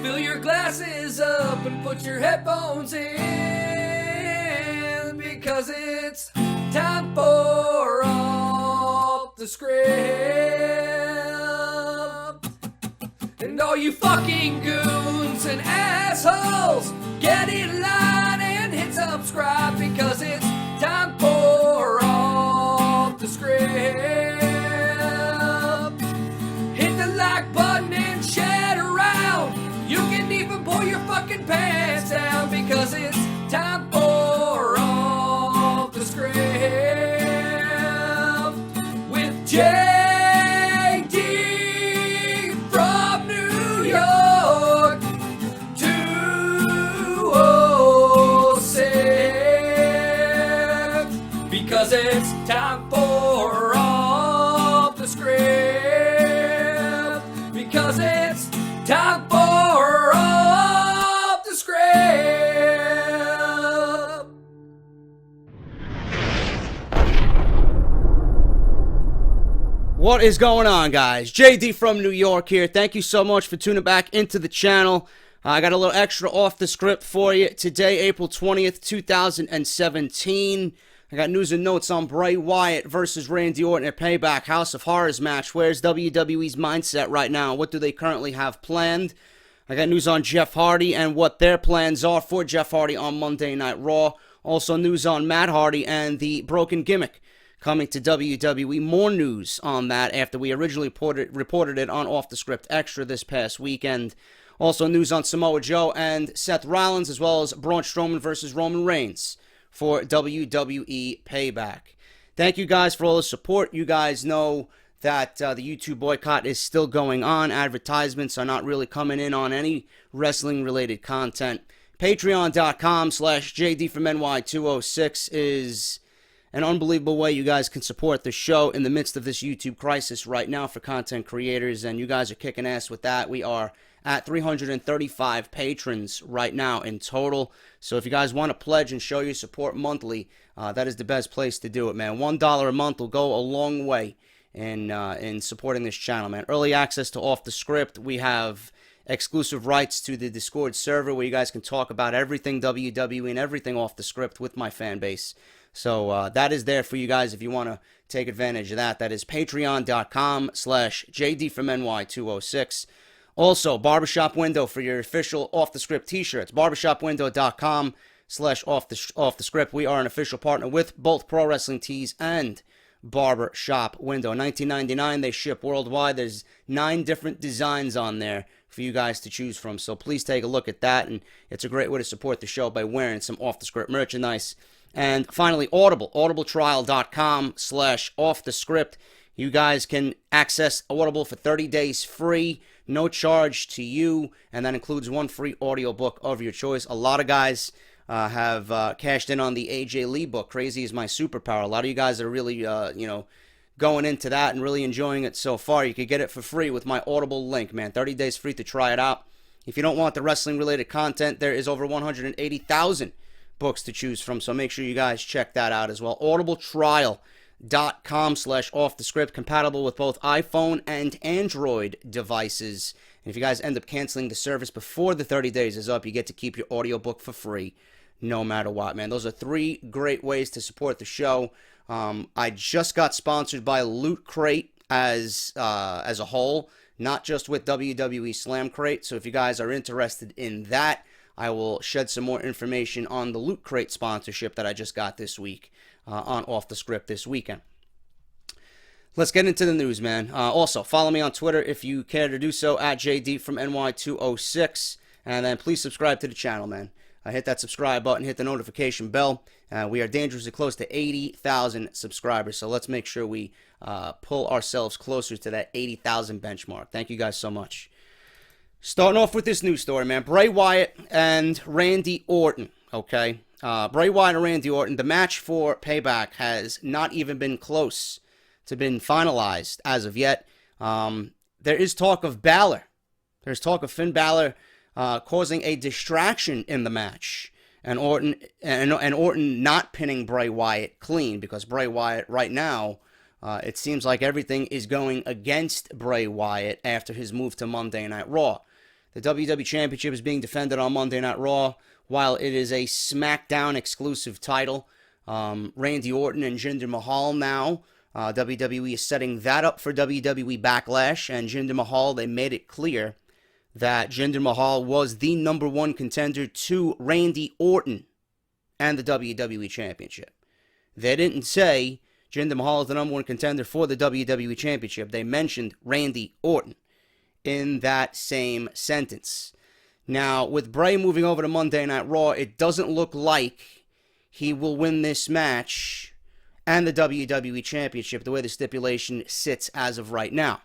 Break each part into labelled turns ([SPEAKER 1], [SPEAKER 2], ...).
[SPEAKER 1] Fill your glasses up and put your headphones in, because it's time for Off the Script. And all you fucking goons and assholes, get in line and hit subscribe, because it's time for Off the Script. Hit the like button and share it around. You can even pull your fucking pants down, because it's time for Off the Script with JD from New York 206, because it's time for Off the Script, because it's time for Off the Script.
[SPEAKER 2] What is going on, guys? JD from New York here. Thank you so much for tuning back into the channel. I got a little extra off the script for you today, April 20th, 2017. I got news and notes on Bray Wyatt versus Randy Orton at Payback House of Horrors match. Where's WWE's mindset right now? What do they currently have planned? I got news on Jeff Hardy and what their plans are for Jeff Hardy on Monday Night Raw. Also news on Matt Hardy and the broken gimmick coming to WWE. More news on that after we originally reported it on Off the Script Extra this past weekend. Also news on Samoa Joe and Seth Rollins, as well as Braun Strowman versus Roman Reigns for WWE Payback. Thank you guys for all the support. You guys know that the YouTube boycott is still going on. Advertisements are not really coming in on any wrestling-related content. Patreon.com/JD from NY206 is an unbelievable way you guys can support the show in the midst of this YouTube crisis right now for content creators, and you guys are kicking ass with that. We are at 335 patrons right now in total. So if you guys want to pledge and show your support monthly, that is the best place to do it, man. $1 a month will go a long way in supporting this channel, man. Early access to Off the Script. We have exclusive rights to the Discord server where you guys can talk about everything WWE and everything Off the Script with my fan base. So that is there for you guys if you want to take advantage of that. That is patreon.com/JD from NY206. Also, barbershop window for your official Off the Script t-shirts. barbershopwindow.com/off the script. We are an official partner with both Pro Wrestling Tees and Barbershop Window. $19.99. They ship worldwide. There's 9 different designs on there for you guys to choose from. So please take a look at that. And it's a great way to support the show by wearing some Off the Script merchandise. And finally, Audible. audibletrial.com/off the script. You guys can access Audible for 30 days free, no charge to you, and that includes 1 free audiobook of your choice. A lot of guys have cashed in on the AJ Lee book, Crazy is My Superpower. A lot of you guys are really, going into that and really enjoying it so far. You can get it for free with my Audible link, man. 30 days free to try it out. If you don't want the wrestling-related content, there is over 180,000 books to choose from, so make sure you guys check that out as well. audibletrial.com/off the script, compatible with both iPhone and Android devices. And if you guys end up canceling the service before the 30 days is up, you get to keep your audiobook for free no matter what, man. Those are 3 great ways to support the show. I just got sponsored by Loot Crate as a whole, not just with WWE Slam Crate. So if you guys are interested in that, I will shed some more information on the Loot Crate sponsorship that I just got this week on Off the Script this weekend. Let's get into the news, man. Also, follow me on Twitter if you care to do so, at JD from NY206. And then please subscribe to the channel, man. Hit that subscribe button, hit the notification bell. We are dangerously close to 80,000 subscribers, so let's make sure we pull ourselves closer to that 80,000 benchmark. Thank you guys so much. Starting off with this news story, man. Bray Wyatt and Randy Orton, okay? Bray Wyatt and Randy Orton, the match for Payback has not even been close to being finalized as of yet. There is talk of Balor. There's talk of Finn Balor causing a distraction in the match. And Orton not pinning Bray Wyatt clean, because Bray Wyatt right now, it seems like everything is going against Bray Wyatt after his move to Monday Night Raw. The WWE Championship is being defended on Monday Night Raw, while it is a SmackDown exclusive title. Randy Orton and Jinder Mahal now. WWE is setting that up for WWE Backlash, and Jinder Mahal, they made it clear that Jinder Mahal was the number one contender to Randy Orton and the WWE Championship. They didn't say Jinder Mahal is the number one contender for the WWE Championship. They mentioned Randy Orton in that same sentence. Now, with Bray moving over to Monday Night Raw, it doesn't look like he will win this match and the WWE Championship the way the stipulation sits as of right now.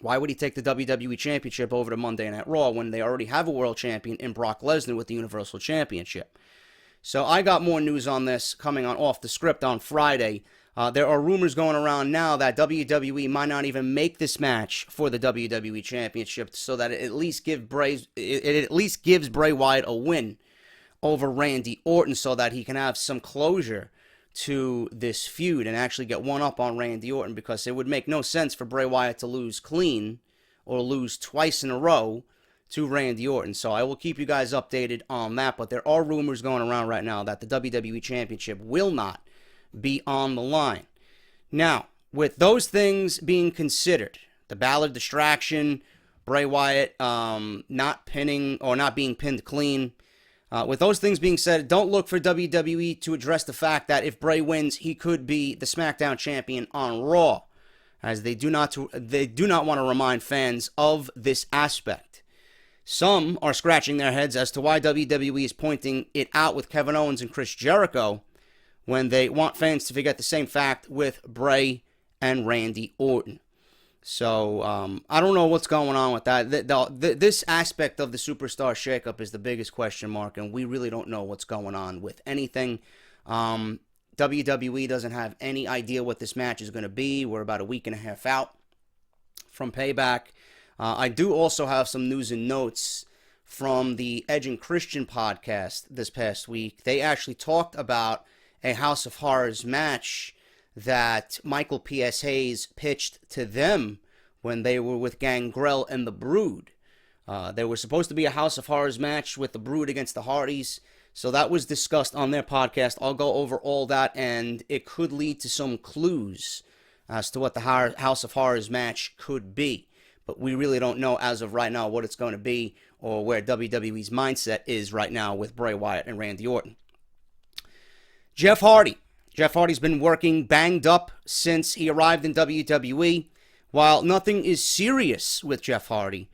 [SPEAKER 2] Why would he take the WWE Championship over to Monday Night Raw when they already have a world champion in Brock Lesnar with the Universal Championship? So I got more news on this coming on Off the Script on Friday. There are rumors going around now that WWE might not even make this match for the WWE Championship, so that it at least gives Bray Wyatt a win over Randy Orton, so that he can have some closure to this feud and actually get one up on Randy Orton, because it would make no sense for Bray Wyatt to lose clean or lose twice in a row to Randy Orton. So I will keep you guys updated on that, but there are rumors going around right now that the WWE Championship will not be on the line. Now, with those things being considered, the Balor distraction, Bray Wyatt not being pinned clean, with those things being said, don't look for WWE to address the fact that if Bray wins, he could be the SmackDown champion on Raw, as they do not want to remind fans of this aspect. Some are scratching their heads as to why WWE is pointing it out with Kevin Owens and Chris Jericho when they want fans to forget the same fact with Bray and Randy Orton. So, I don't know what's going on with that. This aspect of the Superstar shakeup is the biggest question mark, and we really don't know what's going on with anything. WWE doesn't have any idea what this match is going to be. We're about a week and a half out from Payback. I do also have some news and notes from the Edge and Christian podcast this past week. They actually talked about a House of Horrors match that Michael P.S. Hayes pitched to them when they were with Gangrel and the Brood. There was supposed to be a House of Horrors match with the Brood against the Hardys, so that was discussed on their podcast. I'll go over all that, and it could lead to some clues as to what the House of Horrors match could be. But we really don't know as of right now what it's going to be or where WWE's mindset is right now with Bray Wyatt and Randy Orton. Jeff Hardy. Jeff Hardy's been working banged up since he arrived in WWE. While nothing is serious with Jeff Hardy,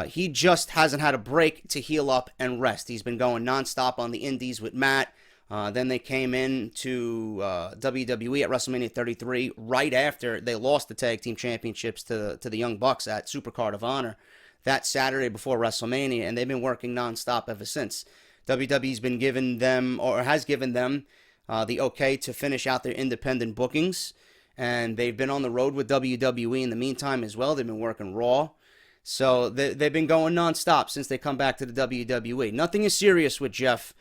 [SPEAKER 2] he just hasn't had a break to heal up and rest. He's been going nonstop on the indies with Matt. Then they came in to WWE at WrestleMania 33 right after they lost the Tag Team Championships to the Young Bucks at Supercard of Honor that Saturday before WrestleMania, and they've been working nonstop ever since. WWE's been giving them, or has given them, the okay to finish out their independent bookings, and they've been on the road with WWE in the meantime as well. They've been working Raw, so they've been going nonstop since they come back to the WWE. Nothing is serious with Jeff.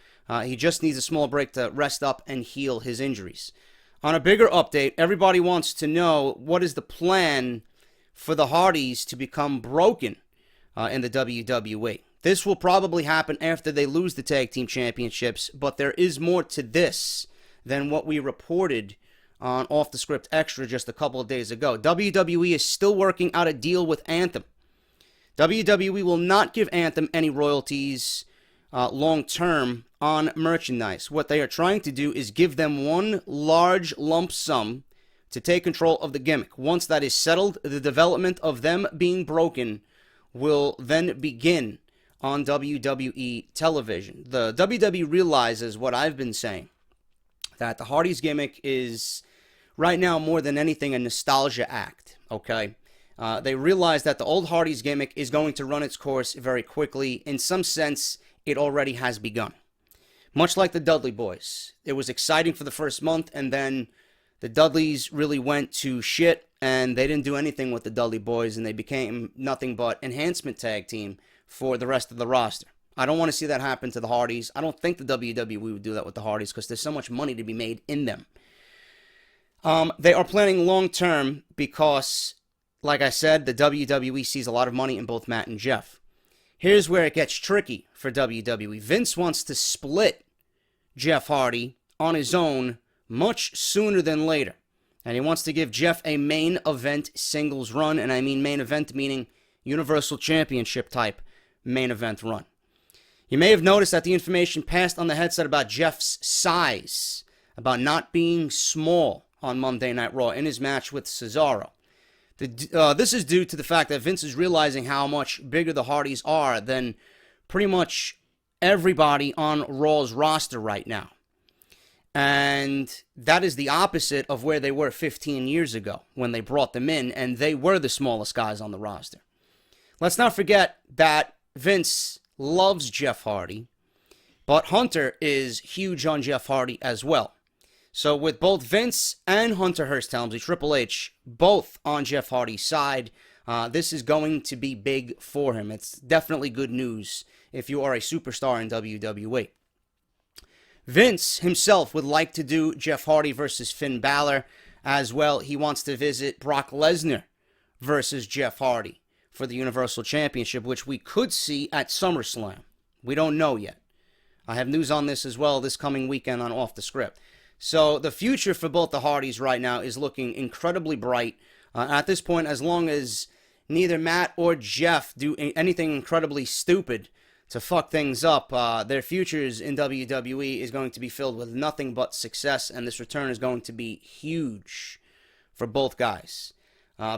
[SPEAKER 2] He just needs a small break to rest up and heal his injuries. On a bigger update, everybody wants to know what is the plan for the Hardys to become broken in the WWE. This will probably happen after they lose the Tag Team Championships, but there is more to this than what we reported on Off the Script Extra just a couple of days ago. WWE is still working out a deal with Anthem. WWE will not give Anthem any royalties long-term on merchandise. What they are trying to do is give them one large lump sum to take control of the gimmick. Once that is settled, the development of them being broken will then begin on WWE television. The WWE realizes what I've been saying, that the Hardys gimmick is right now more than anything a nostalgia act, okay? They realize that the old Hardys gimmick is going to run its course very quickly. In some sense, it already has begun. Much like the Dudley Boys. It was exciting for the first month, and then the Dudleys really went to shit, and they didn't do anything with the Dudley Boys, and they became nothing but enhancement tag team for the rest of the roster. I don't want to see that happen to the Hardys. I don't think the WWE would do that with the Hardys because there's so much money to be made in them. They are planning long-term because, like I said, the WWE sees a lot of money in both Matt and Jeff. Here's where it gets tricky for WWE. Vince wants to split Jeff Hardy on his own much sooner than later. And he wants to give Jeff a main event singles run. And I mean main event meaning Universal Championship type main event run. You may have noticed that the information passed on the headset about Jeff's size, about not being small on Monday Night Raw in his match with Cesaro. This is due to the fact that Vince is realizing how much bigger the Hardys are than pretty much everybody on Raw's roster right now. And that is the opposite of where they were 15 years ago when they brought them in, and they were the smallest guys on the roster. Let's not forget that Vince loves Jeff Hardy, but Hunter is huge on Jeff Hardy as well. So with both Vince and Hunter Hearst Helmsley, Triple H, both on Jeff Hardy's side, this is going to be big for him. It's definitely good news if you are a superstar in WWE. Vince himself would like to do Jeff Hardy versus Finn Balor as well. He wants to visit Brock Lesnar versus Jeff Hardy for the Universal Championship, which we could see at SummerSlam. We don't know yet. I have news on this as well this coming weekend on Off the Script. So the future for both the Hardys right now is looking incredibly bright. At this point, as long as neither Matt or Jeff do anything incredibly stupid to fuck things up, their futures in WWE is going to be filled with nothing but success, and this return is going to be huge for both guys.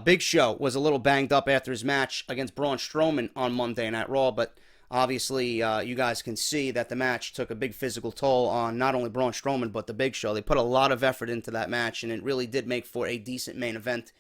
[SPEAKER 2] Big Show was a little banged up after his match against Braun Strowman on Monday Night Raw, but obviously you guys can see that the match took a big physical toll on not only Braun Strowman, but the Big Show. They put a lot of effort into that match, and it really did make for a decent main event,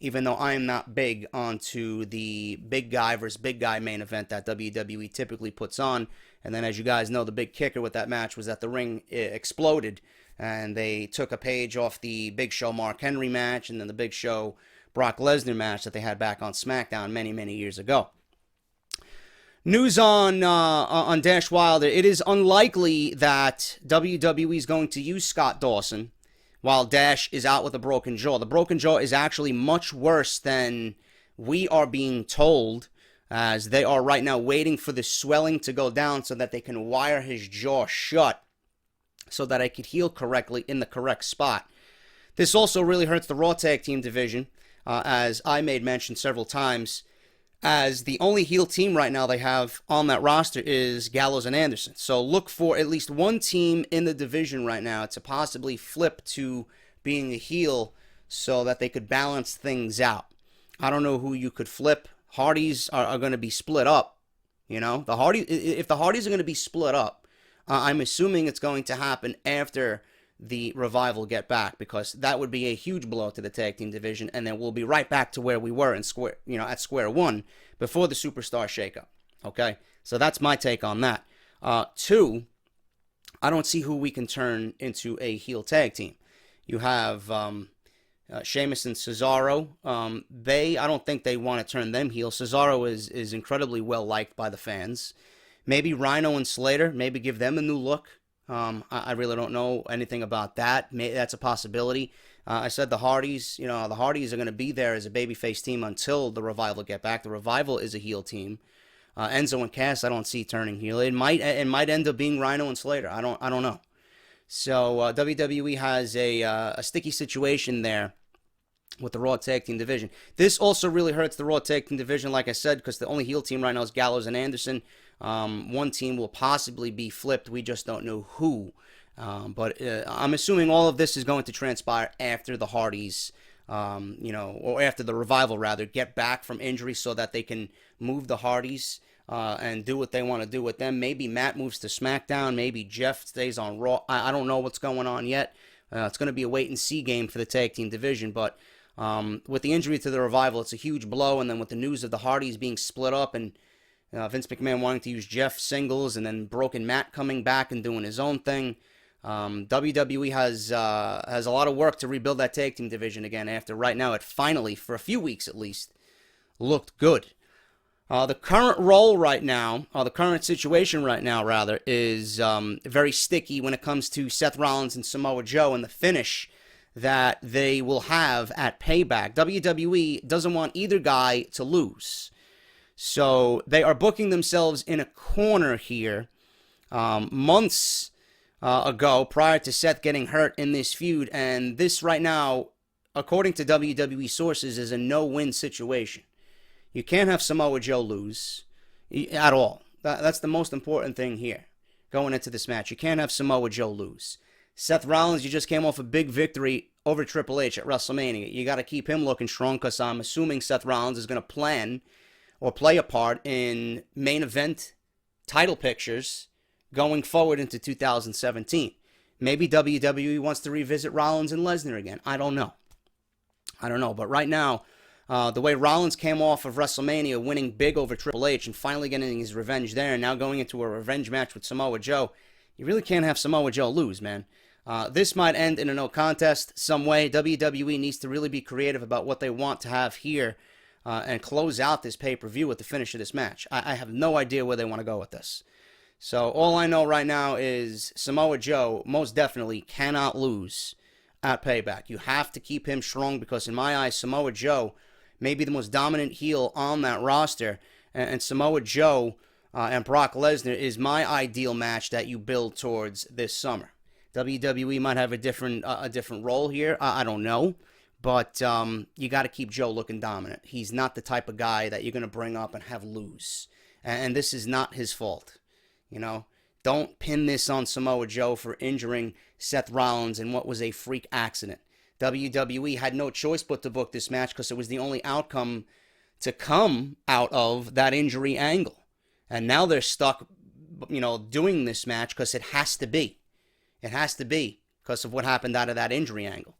[SPEAKER 2] even though I am not big onto the big guy versus big guy main event that WWE typically puts on. And then, as you guys know, the big kicker with that match was that the ring exploded, and they took a page off the Big Show Mark Henry match, and then the Big Show Brock Lesnar match that they had back on SmackDown many, many years ago. News on Dash Wilder. It is unlikely that WWE is going to use Scott Dawson while Dash is out with a broken jaw. The broken jaw is actually much worse than we are being told, as they are right now waiting for the swelling to go down so that they can wire his jaw shut so that it could heal correctly in the correct spot. This also really hurts the Raw Tag Team division, as I made mention several times, as the only heel team right now they have on that roster is Gallows and Anderson. So look for at least one team in the division right now to possibly flip to being a heel so that they could balance things out. I don't know who you could flip. Hardys are going to be split up. You know, if the Hardys are going to be split up, I'm assuming it's going to happen after the Revival get back, because that would be a huge blow to the tag team division, and then we'll be right back to where we were at square one before the superstar shakeup. Okay, so that's my take on that. Two, I don't see who we can turn into a heel tag team. You have Sheamus and Cesaro. I don't think they want to turn them heel. Cesaro is incredibly well liked by the fans. Maybe Rhino and Slater. Maybe give them a new look. I really don't know anything about that. That's a possibility. I said the Hardys, the Hardys are going to be there as a babyface team until the Revival get back. The Revival is a heel team. Enzo and Cass, I don't see turning heel. It might end up being Rhino and Slater. I don't know. So WWE has a sticky situation there with the Raw Tag Team division. This also really hurts the Raw Tag Team division, like I said, because the only heel team right now is Gallows and Anderson. One team will possibly be flipped. We just don't know who. But I'm assuming all of this is going to transpire after the Hardys, or after the Revival, rather, get back from injury so that they can move the Hardys and do what they want to do with them. Maybe Matt moves to SmackDown. Maybe Jeff stays on Raw. I don't know what's going on yet. It's going to be a wait-and-see game for the tag team division. But with the injury to the Revival, it's a huge blow. And then with the news of the Hardys being split up and Vince McMahon wanting to use Jeff singles, and then Broken Matt coming back and doing his own thing, WWE has a lot of work to rebuild that tag team division again after right now it finally, for a few weeks at least, looked good. The current role right now, the current situation right now, rather, is very sticky when it comes to Seth Rollins and Samoa Joe and the finish that they will have at Payback. WWE doesn't want either guy to lose. So they are booking themselves in a corner here. Months ago, prior to Seth getting hurt in this feud, and this right now, according to WWE sources, is a no-win situation. You can't have Samoa Joe lose at all. That's the most important thing here going into this match. You can't have Samoa Joe lose. Seth Rollins, you just came off a big victory over Triple H at WrestleMania. You got to keep him looking strong, because I'm assuming Seth Rollins is going to plan or play a part in main event title pictures going forward into 2017. Maybe WWE wants to revisit Rollins and Lesnar again. I don't know. But right now, the way Rollins came off of WrestleMania, winning big over Triple H and finally getting his revenge there, and now going into a revenge match with Samoa Joe, you really can't have Samoa Joe lose, man. This might end in a no contest some way. WWE needs to really be creative about what they want to have here and close out this pay-per-view with the finish of this match. I have no idea where they want to go with this. So all I know right now is Samoa Joe most definitely cannot lose at Payback. You have to keep him strong, because in my eyes, Samoa Joe may be the most dominant heel on that roster. And Samoa Joe and Brock Lesnar is my ideal match that you build towards this summer. WWE might have a different role here. I don't know. But you got to keep Joe looking dominant. He's not the type of guy that you're going to bring up and have lose. And this is not his fault. You know, don't pin this on Samoa Joe for injuring Seth Rollins in what was a freak accident. WWE had no choice but to book this match, because it was the only outcome to come out of that injury angle. And now they're stuck, doing this match because it has to be. It has to be because of what happened out of that injury angle.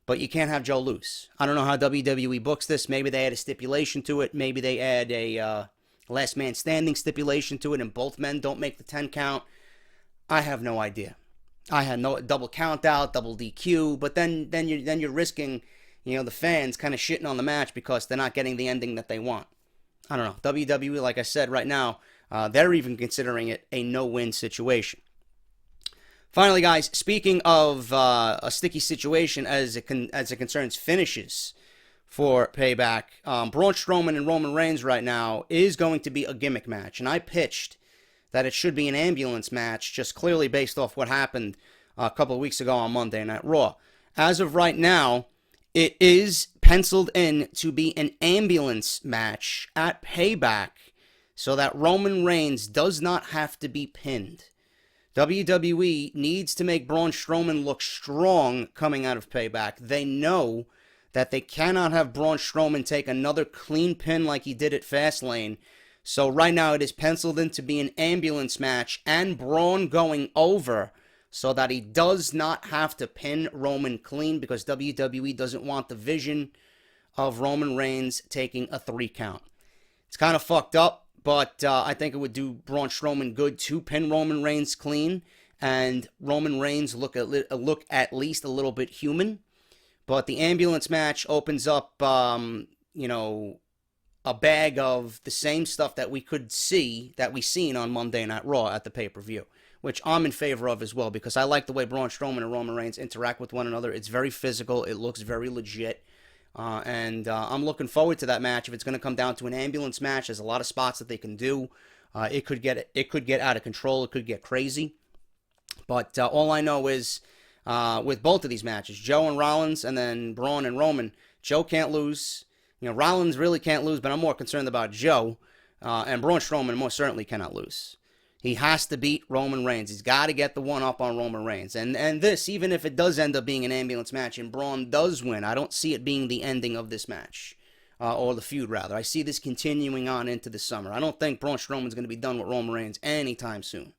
[SPEAKER 2] But you can't have Joe lose. I don't know how WWE books this. Maybe they add a stipulation to it. Maybe they add a last man standing stipulation to it, and both men don't make the 10 count. I have no idea. I had no double count out, double DQ, but then you're risking, the fans kind of shitting on the match because they're not getting the ending that they want. I don't know. WWE, like I said, right now, they're even considering it a no-win situation. Finally, guys, speaking of a sticky situation as it concerns finishes for Payback, Braun Strowman and Roman Reigns right now is going to be a gimmick match, and I pitched that it should be an ambulance match, just clearly based off what happened a couple of weeks ago on Monday Night Raw. As of right now, it is penciled in to be an ambulance match at Payback, so that Roman Reigns does not have to be pinned. WWE needs to make Braun Strowman look strong coming out of Payback. They know that they cannot have Braun Strowman take another clean pin like he did at Fastlane. So right now it is penciled in to be an ambulance match and Braun going over so that he does not have to pin Roman clean, because WWE doesn't want the vision of Roman Reigns taking a 3 count. It's kind of fucked up, but I think it would do Braun Strowman good to pin Roman Reigns clean and Roman Reigns look at least a little bit human. But the ambulance match opens up, a bag of the same stuff that we seen on Monday Night Raw at the pay-per-view, which I'm in favor of as well, because I like the way Braun Strowman and Roman Reigns interact with one another. It's very physical. It looks very legit. And I'm looking forward to that match. If it's going to come down to an ambulance match, there's a lot of spots that they can do. It could get out of control. It could get crazy. But all I know is with both of these matches, Joe and Rollins, and then Braun and Roman, Joe can't lose. Rollins really can't lose, but I'm more concerned about Joe. And Braun Strowman most certainly cannot lose. He has to beat Roman Reigns. He's got to get the one up on Roman Reigns. And this, even if it does end up being an ambulance match and Braun does win, I don't see it being the ending of this match. Or the feud, rather. I see this continuing on into the summer. I don't think Braun Strowman's going to be done with Roman Reigns anytime soon.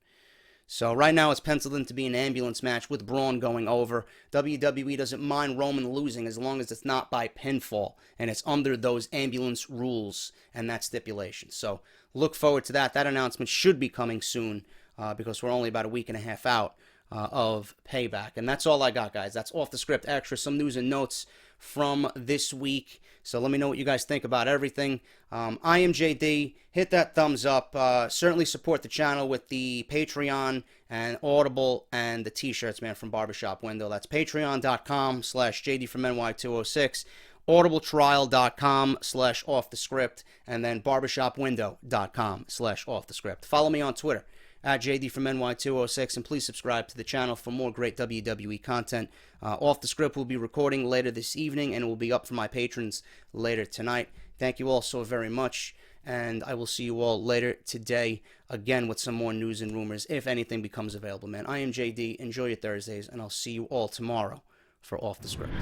[SPEAKER 2] So right now it's penciled in to be an ambulance match with Braun going over. WWE doesn't mind Roman losing as long as it's not by pinfall and it's under those ambulance rules and that stipulation. So look forward to that. That announcement should be coming soon because we're only about a week and a half out of Payback. And that's all I got, guys. That's off the script extra. Some news and notes from this week. So let me know what you guys think about everything. I am JD. Hit that thumbs up. Certainly support the channel with the Patreon and Audible and the t-shirts, man, from Barbershop Window. That's patreon.com/JD from NY206. audibletrial.com/offthescript, and then barbershopwindow.com/offthescript. Follow me on Twitter at JD from NY206, and please subscribe to the channel for more great WWE content. Off the Script will be recording later this evening, and it will be up for my patrons later tonight. Thank you all so very much, and I will see you all later today, again with some more news and rumors, if anything becomes available, man. I am JD. Enjoy your Thursdays, and I'll see you all tomorrow for Off the Script.